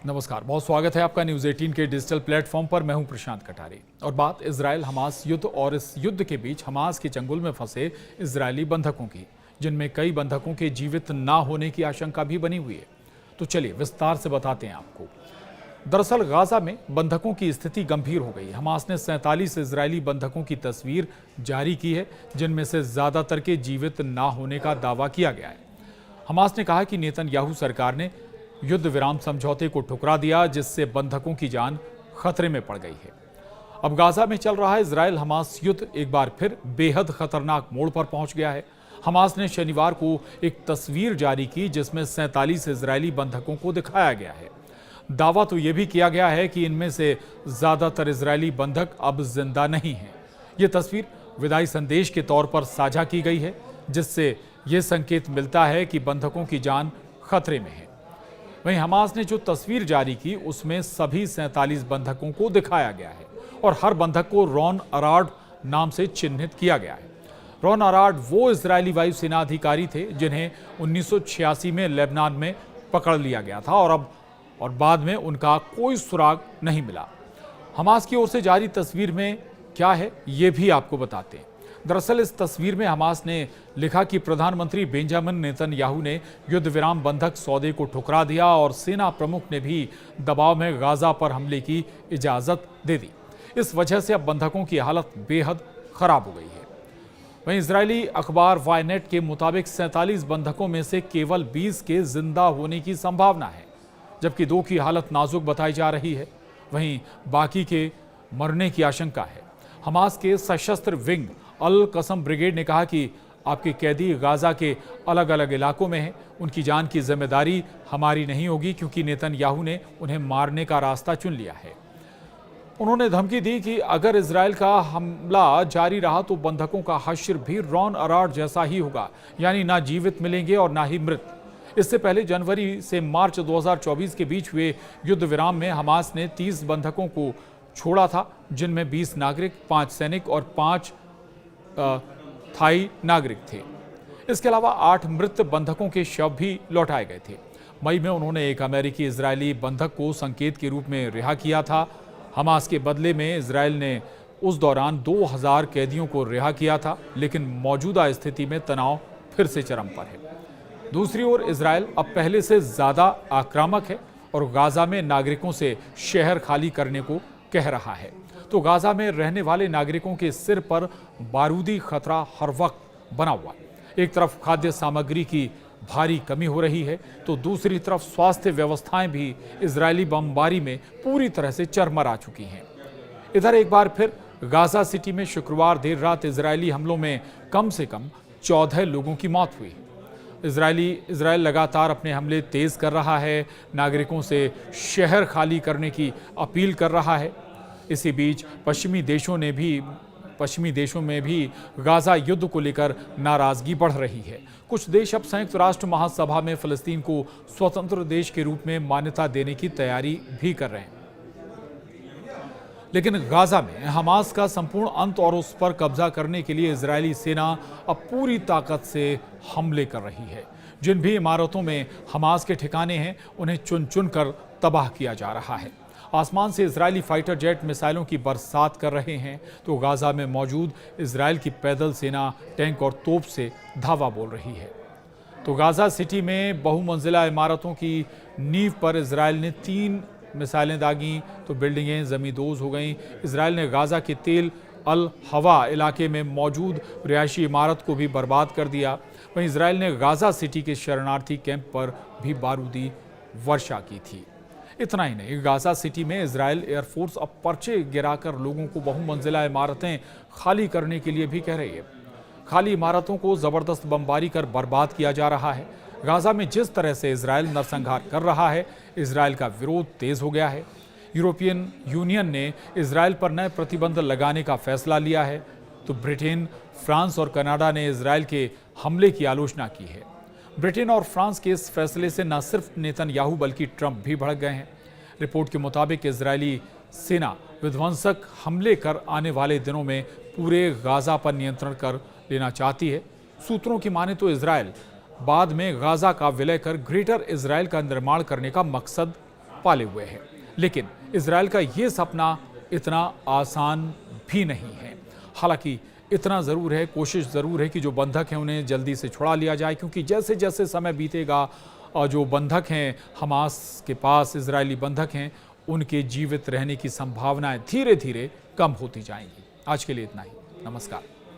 नमस्कार, बहुत स्वागत है आपका न्यूज़ 18 के डिजिटल प्लेटफॉर्म पर। मैं हूं प्रशांत कटारे और बात इजराइल हमास युद्ध और इस युद्ध के बीच हमास के चंगुल में फंसे इजरायली बंधकों की, जिनमें कई बंधकों के जीवित ना होने की आशंका भी बनी हुई है। तो चलिए विस्तार से बताते हैं आपको। दरअसल गाजा में बंधकों की स्थिति गंभीर हो गई। हमास ने 47 इजरायली बंधकों की तस्वीर जारी की है, जिनमें से ज्यादातर के जीवित ना होने का दावा किया गया है। हमास ने कहा कि नेतन्याहू सरकार ने युद्ध विराम समझौते को ठुकरा दिया, जिससे बंधकों की जान खतरे में पड़ गई है। अब गाजा में चल रहा इजराइल हमास युद्ध एक बार फिर बेहद खतरनाक मोड़ पर पहुंच गया है। हमास ने शनिवार को एक तस्वीर जारी की, जिसमें 47 इजरायली बंधकों को दिखाया गया है। दावा तो यह भी किया गया है कि इनमें से ज्यादातर इजरायली बंधक अब जिंदा नहीं हैं। ये तस्वीर विदाई संदेश के तौर पर साझा की गई है, जिससे यह संकेत मिलता है कि बंधकों की जान खतरे में है। वहीं हमास ने जो तस्वीर जारी की, उसमें सभी 47 बंधकों को दिखाया गया है और हर बंधक को रॉन अराड नाम से चिन्हित किया गया है। रॉन अराड वो इजरायली वायुसेना अधिकारी थे जिन्हें 1986 में लेबनान में पकड़ लिया गया था और बाद में उनका कोई सुराग नहीं मिला। हमास की ओर से जारी तस्वीर में क्या है, ये भी आपको बताते हैं। दरअसल इस तस्वीर में हमास ने लिखा कि प्रधानमंत्री बेंजामिन नेतन्याहू ने युद्ध विराम बंधक सौदे को ठुकरा दिया और सेना प्रमुख ने भी दबाव में गाजा पर हमले की इजाजत दे दी। इस वजह से अब बंधकों की हालत बेहद खराब हो गई है। वहीं इजरायली अखबार वायनेट के मुताबिक 47 बंधकों में से केवल 20 के जिंदा होने की संभावना है, जबकि 2 की हालत नाजुक बताई जा रही है। वहीं बाकी के मरने की आशंका है। हमास के सशस्त्र विंग अल कसम ब्रिगेड ने कहा कि आपके कैदी गाजा के अलग अलग इलाकों में हैं। उनकी जान की जिम्मेदारी हमारी नहीं होगी, क्योंकि नेतन्याहू ने उन्हें मारने का रास्ता चुन लिया है। उन्होंने धमकी दी कि अगर इजराइल का हमला जारी रहा तो बंधकों का हश्र भी रॉन अराड जैसा ही होगा, यानी ना जीवित मिलेंगे और ना ही मृत। इससे पहले जनवरी से मार्च 2024 के बीच हुए युद्ध विराम में हमास ने 30 बंधकों को छोड़ा था, जिनमें 20 नागरिक, 5 सैनिक और 5 थाई नागरिक थे। इसके अलावा 8 मृत बंधकों के शव भी लौटाए गए थे। मई में उन्होंने एक अमेरिकी इजरायली बंधक को संकेत के रूप में रिहा किया था। हमास के बदले में इजराइल ने उस दौरान 2000 कैदियों को रिहा किया था, लेकिन मौजूदा स्थिति में तनाव फिर से चरम पर है। दूसरी ओर इजराइल अब पहले से ज्यादा आक्रामक है और गाजा में नागरिकों से शहर खाली करने को कह रहा है। तो गाजा में रहने वाले नागरिकों के सिर पर बारूदी खतरा हर वक्त बना हुआ है। एक तरफ खाद्य सामग्री की भारी कमी हो रही है, तो दूसरी तरफ स्वास्थ्य व्यवस्थाएं भी इजरायली बमबारी में पूरी तरह से चरमरा चुकी हैं। इधर एक बार फिर गाजा सिटी में शुक्रवार देर रात इजरायली हमलों में कम से कम 14 लोगों की मौत हुई। इजराइल लगातार अपने हमले तेज कर रहा है, नागरिकों से शहर खाली करने की अपील कर रहा है। इसी बीच पश्चिमी देशों में भी गाजा युद्ध को लेकर नाराजगी बढ़ रही है। कुछ देश अब संयुक्त राष्ट्र महासभा में फिलिस्तीन को स्वतंत्र देश के रूप में मान्यता देने की तैयारी भी कर रहे हैं। लेकिन गाजा में हमास का संपूर्ण अंत और उस पर कब्जा करने के लिए इजरायली सेना अब पूरी ताकत से हमले कर रही है। जिन भी इमारतों में हमास के ठिकाने हैं, उन्हें चुन चुन कर तबाह किया जा रहा है। आसमान से इजरायली फाइटर जेट मिसाइलों की बरसात कर रहे हैं, तो गाजा में मौजूद इजराइल की पैदल सेना टैंक और तोप से धावा बोल रही है। तो गाजा सिटी में बहुमंजिला इमारतों की नींव पर इजराइल ने 3 मिसाइलें दागी, तो बिल्डिंगें जमींदोज हो गईं। इजराइल ने गाजा के तेल अल हवा इलाके में मौजूद रिहायशी इमारत को भी बर्बाद कर दिया। वहीं इजराइल ने गाजा सिटी के शरणार्थी कैंप पर भी बारूदी वर्षा की थी। इतना ही नहीं, गाजा सिटी में इजराइल एयरफोर्स अब पर्चे गिराकर लोगों को बहुमंजिला इमारतें खाली करने के लिए भी कह रही है। खाली इमारतों को जबरदस्त बमबारी कर बर्बाद किया जा रहा है। गाजा में जिस तरह से इजराइल नरसंहार कर रहा है, इजराइल का विरोध तेज हो गया है। यूरोपियन यूनियन ने इजराइल पर नए प्रतिबंध लगाने का फैसला लिया है, तो ब्रिटेन, फ्रांस और कनाडा ने इजराइल के हमले की आलोचना की है। ब्रिटेन और फ्रांस के इस फैसले से न सिर्फ नेतन्याहू बल्कि ट्रंप भी भड़क गए हैं। रिपोर्ट के मुताबिक इजरायली सेना विध्वंसक हमले कर आने वाले दिनों में पूरे गाजा पर नियंत्रण कर लेना चाहती है। सूत्रों की माने तो इजरायल बाद में गाजा का विलय कर ग्रेटर इजराइल का निर्माण करने का मकसद पाले हुए है। लेकिन इजराइल का ये सपना इतना आसान भी नहीं है। हालांकि इतना ज़रूर है, कोशिश ज़रूर है कि जो बंधक हैं उन्हें जल्दी से छुड़ा लिया जाए, क्योंकि जैसे जैसे समय बीतेगा और जो बंधक हैं हमास के पास, इजरायली बंधक हैं, उनके जीवित रहने की संभावनाएं धीरे धीरे कम होती जाएंगी। आज के लिए इतना ही। नमस्कार।